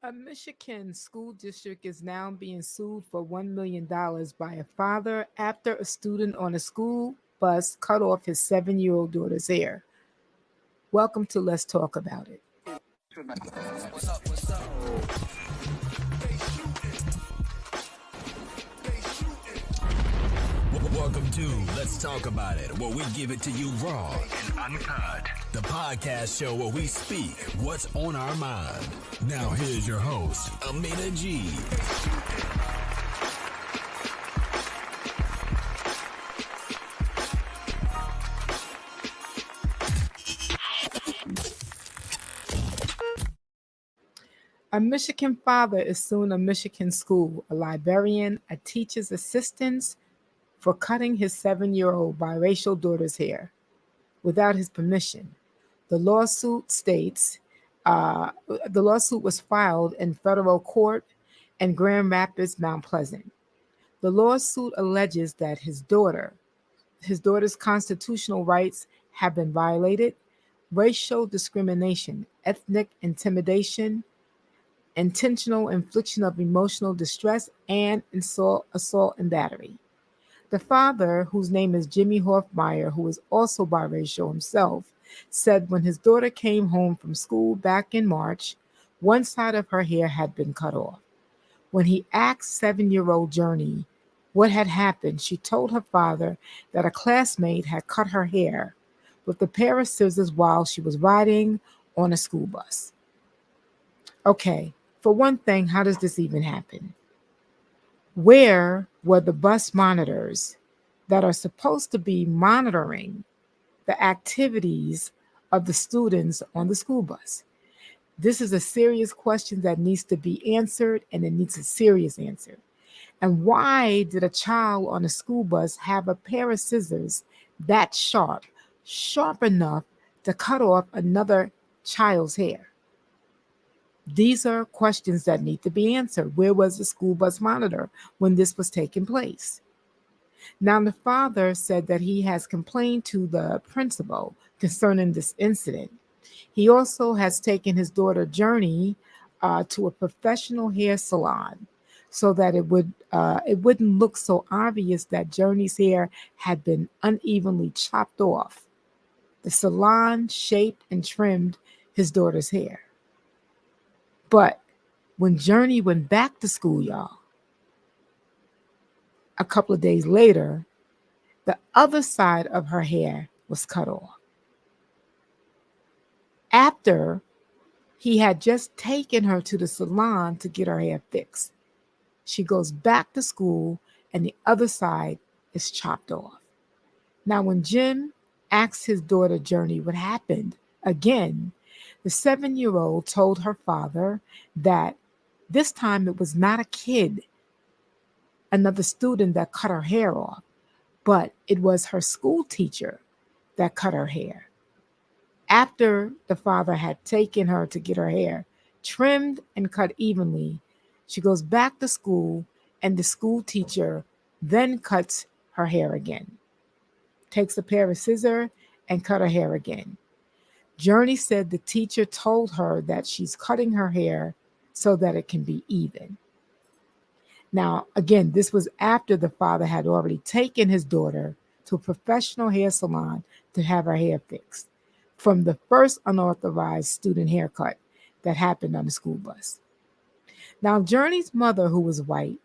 A Michigan school district is now being sued for $1 million by a father after a student on a school bus cut off his 7-year-old daughter's hair. Welcome to Let's Talk About It. Welcome to Let's Talk About It, where we give it to you raw and uncut. The podcast show where we speak what's on our mind. Now here's your host, Amina G. A Michigan father is suing a Michigan school, a librarian, a teacher's assistant for cutting his 7-year-old biracial daughter's hair without his permission. The lawsuit states the lawsuit was filed in federal court in Grand Rapids, Mount Pleasant. The lawsuit alleges that his daughter's constitutional rights have been violated, racial discrimination, ethnic intimidation, intentional infliction of emotional distress, and assault and battery. The father, whose name is Jimmy Hoffmeyer, who is also biracial himself, said when his daughter came home from school back in March, one side of her hair had been cut off. When he asked 7-year-old Journey what had happened, she told her father that a classmate had cut her hair with a pair of scissors while she was riding on a school bus. Okay, for one thing, how does this even happen? Where were the bus monitors that are supposed to be monitoring the activities of the students on the school bus? This is a serious question that needs to be answered, and it needs a serious answer. And why did a child on a school bus have a pair of scissors that sharp enough to cut off another child's hair? These are questions that need to be answered. Where was the school bus monitor when this was taking place? Now, the father said that he has complained to the principal concerning this incident. He also has taken his daughter Journey to a professional hair salon so that it wouldn't look so obvious that Journey's hair had been unevenly chopped off. The salon shaped and trimmed his daughter's hair. But when Journey went back to school, y'all, a couple of days later, the other side of her hair was cut off. After he had just taken her to the salon to get her hair fixed, she goes back to school and the other side is chopped off. Now, when Jim asked his daughter Journey what happened, again, the 7-year-old told her father that this time it was not a kid, another student, that cut her hair off, but it was her school teacher that cut her hair. After the father had taken her to get her hair trimmed and cut evenly, she goes back to school and the school teacher then cuts her hair again, takes a pair of scissors and cut her hair again. Journey said the teacher told her that she's cutting her hair so that it can be even. Now, again, this was after the father had already taken his daughter to a professional hair salon to have her hair fixed from the first unauthorized student haircut that happened on the school bus. Now, Journey's mother, who was white,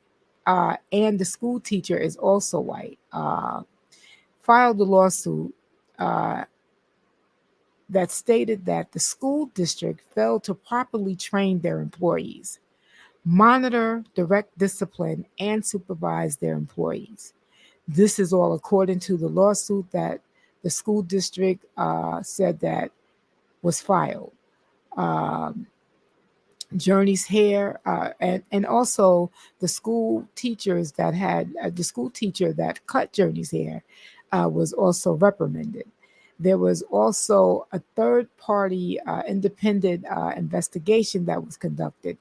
and the school teacher is also white, filed a lawsuit that stated that the school district failed to properly train their employees, monitor, direct discipline, and supervise their employees. This is all according to the lawsuit that the school district said that was filed. Journey's hair, and also the school teachers that had the school teacher that cut Journey's hair was also reprimanded. There was also a third-party independent investigation that was conducted,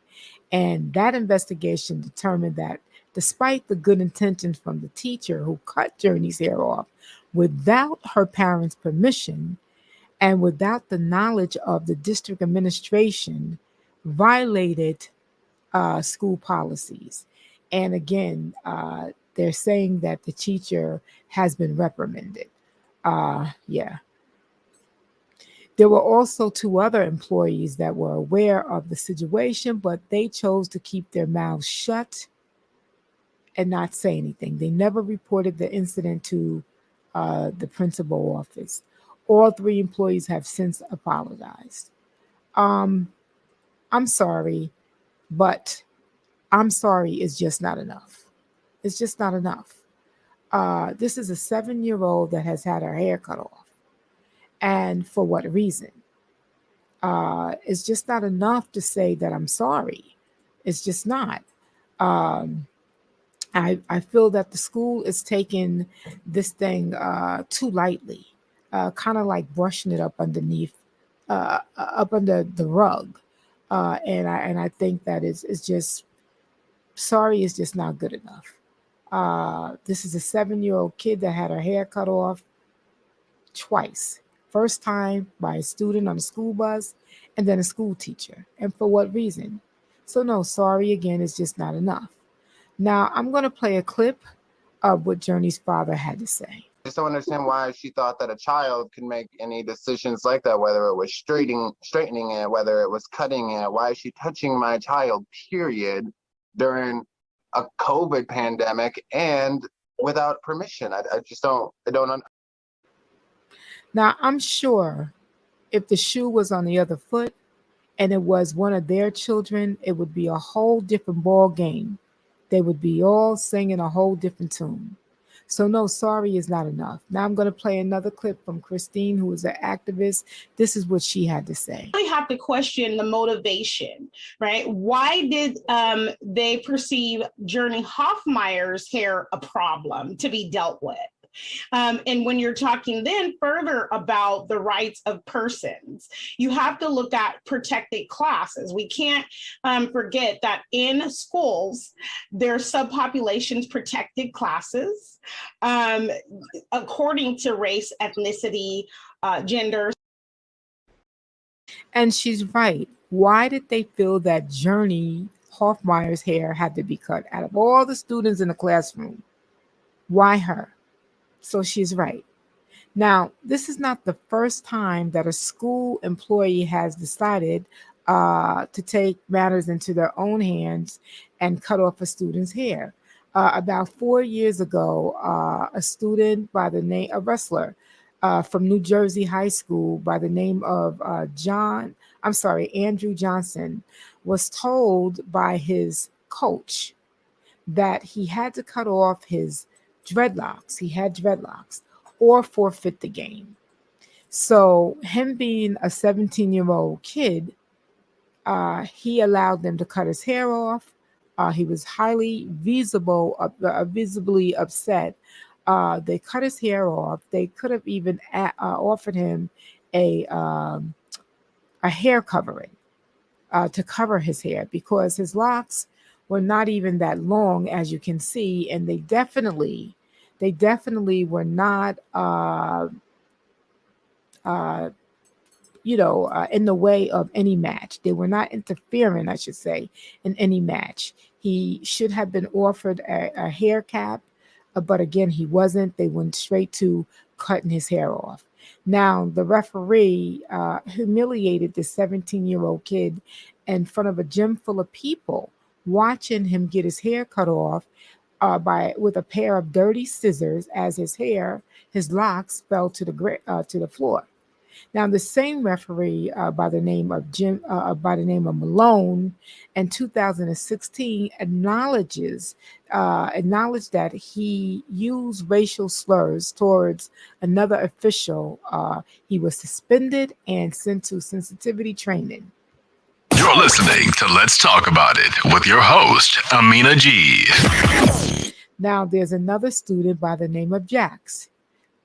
and that investigation determined that despite the good intentions from the teacher who cut Journey's hair off without her parents' permission and without the knowledge of the district administration, violated school policies. And again, they're saying that the teacher has been reprimanded. Yeah. There were also two other employees that were aware of the situation, but they chose to keep their mouths shut and not say anything. They never reported the incident to the principal office. All three employees have since apologized. Um, I'm sorry, but I'm sorry is just not enough. It's just not enough. This is a 7-year-old that has had her hair cut off. And for what reason? It's just not enough to say that I'm sorry. It's just not. Um, I feel that the school is taking this thing too lightly, kind of like brushing it up underneath, up under the rug. And I think that is just sorry is just not good enough. This is a 7-year-old kid that had her hair cut off twice. First time by a student on a school bus, and then a school teacher. And for what reason? So, no, sorry again is just not enough. Now, I'm going to play a clip of what Journey's father had to say. I just don't understand why she thought that a child could make any decisions like that, whether it was straightening it, whether it was cutting it. Why is she touching my child, period, during a COVID pandemic and without permission? I don't. Now, I'm sure if the shoe was on the other foot and it was one of their children, it would be a whole different ball game. They would be all singing a whole different tune. So no, sorry is not enough. Now I'm going to play another clip from Christine, who is an activist. This is what she had to say. I have to question the motivation, right? Why did they perceive Journey Hoffmeyer's hair a problem to be dealt with? And when you're talking then further about the rights of persons, you have to look at protected classes. We can't forget that in schools, there are subpopulations protected classes according to race, ethnicity, gender. And she's right. Why did they feel that Journey Hoffmeyer's hair had to be cut? Out of all the students in the classroom, why her? So she's right. Now, this is not the first time that a school employee has decided to take matters into their own hands and cut off a student's hair. About 4 years ago, a wrestler from New Jersey High School by the name of Andrew Johnson, was told by his coach that he had to cut off his dreadlocks. He had dreadlocks or forfeit the game. So him being a 17-year-old kid, he allowed them to cut his hair off. He was visibly upset. They cut his hair off. They could have even offered him a hair covering to cover his hair, because his locks were not even that long, as you can see, and they definitely were not in the way of any match. They were not interfering, I should say, in any match. He should have been offered a hair cap, but again, he wasn't. They went straight to cutting his hair off. Now, the referee humiliated the 17-year-old kid in front of a gym full of people, watching him get his hair cut off with a pair of dirty scissors, as his locks fell to the floor. Now, the same referee by the name of Malone in 2016 acknowledged that he used racial slurs towards another official. He was suspended and sent to sensitivity training. You're listening to Let's Talk About It with your host, Amina G. Now, there's another student by the name of Jax.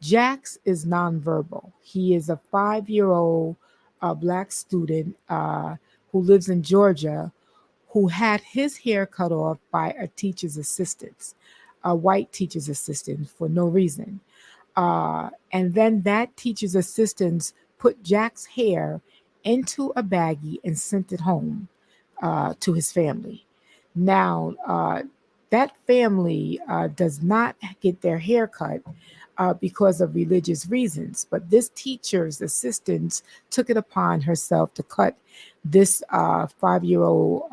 Jax is nonverbal. He is a 5-year-old Black student who lives in Georgia, who had his hair cut off by a teacher's assistant, a white teacher's assistant, for no reason. And then that teacher's assistant put Jax's hair into a baggie and sent it home to his family. Now, that family does not get their hair cut because of religious reasons, but this teacher's assistant took it upon herself to cut this 5-year-old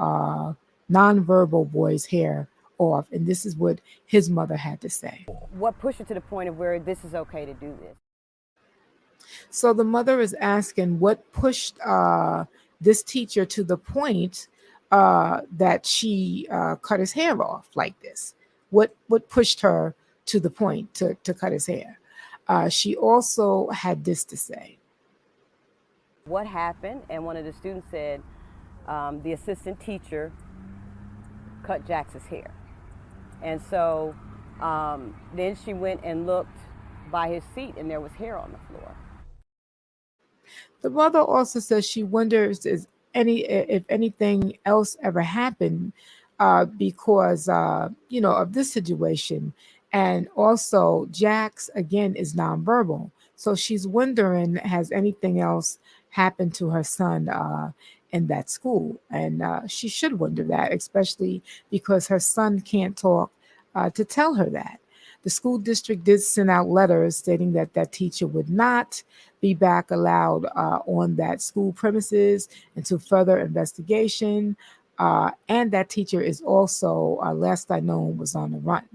nonverbal boy's hair off. And this is what his mother had to say. What pushed you to the point of where this is okay to do this? So the mother is asking what pushed this teacher to the point that she cut his hair off like this. What pushed her to the point to cut his hair? She also had this to say. What happened? And one of the students said the assistant teacher cut Jax's hair. And so then she went and looked by his seat, and there was hair on the floor. The mother also says she wonders if anything else ever happened because of this situation. And also Jax again is nonverbal, so she's wondering, has anything else happened to her son in that school? And she should wonder that, especially because her son can't talk to tell her that. The school district did send out letters stating that that teacher would not be back allowed on that school premises until further investigation. And that teacher is also, last I know, was on the run.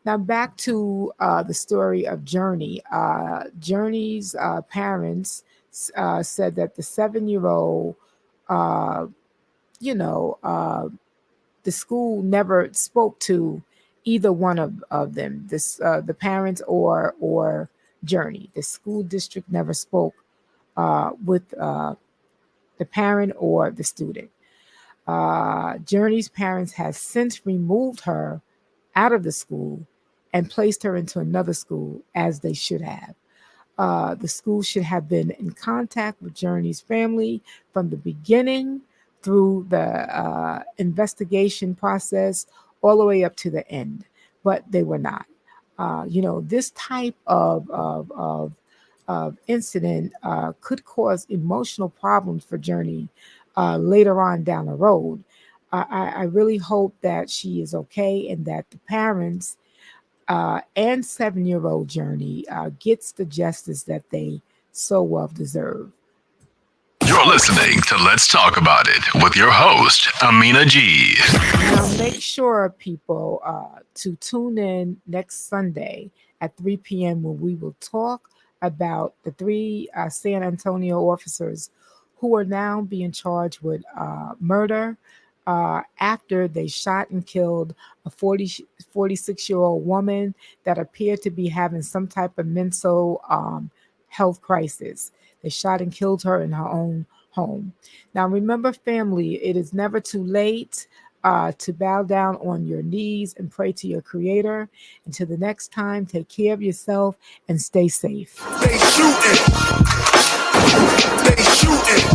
Now back to the story of Journey. Journey's parents said that the 7-year-old, the school never spoke to either one of them, the parents or Journey. The school district never spoke with the parent or the student. Journey's parents has since removed her out of the school and placed her into another school, as they should have. The school should have been in contact with Journey's family from the beginning through the investigation process all the way up to the end, but they were not. This type of incident could cause emotional problems for Journey later on down the road. I really hope that she is okay and that the parents and 7-year-old Journey gets the justice that they so well deserve. You're listening to Let's Talk About It with your host, Amina G. Now make sure, people, to tune in next Sunday at 3 p.m. when we will talk about the 3 San Antonio officers who are now being charged with murder after they shot and killed a 46-year-old woman that appeared to be having some type of mental health crisis. They shot and killed her in her own home. Now, remember, family, it is never too late to bow down on your knees and pray to your Creator. Until the next time, take care of yourself and stay safe. They shooting. They shooting.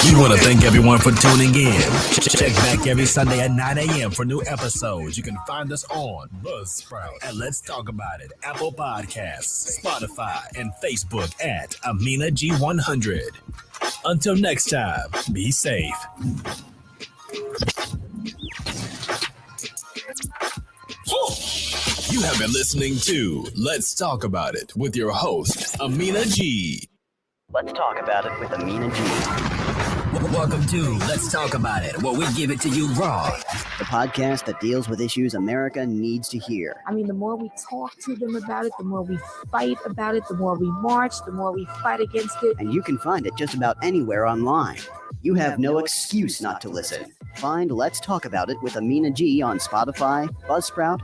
We want to thank everyone for tuning in. Check back every Sunday at 9 a.m. for new episodes. You can find us on Buzzsprout and Let's Talk About It, Apple Podcasts, Spotify, and Facebook at Amina G100. Until next time, be safe. You have been listening to Let's Talk About It with your host, Amina G. Let's talk about it with Amina G. Welcome to Let's Talk About It, where we give it to you raw. The podcast that deals with issues America needs to hear. I mean, the more we talk to them about it, the more we fight about it, the more we march, the more we fight against it. And you can find it just about anywhere online. You have no excuse not to listen. Find Let's Talk About It with Amina G on Spotify, Buzzsprout,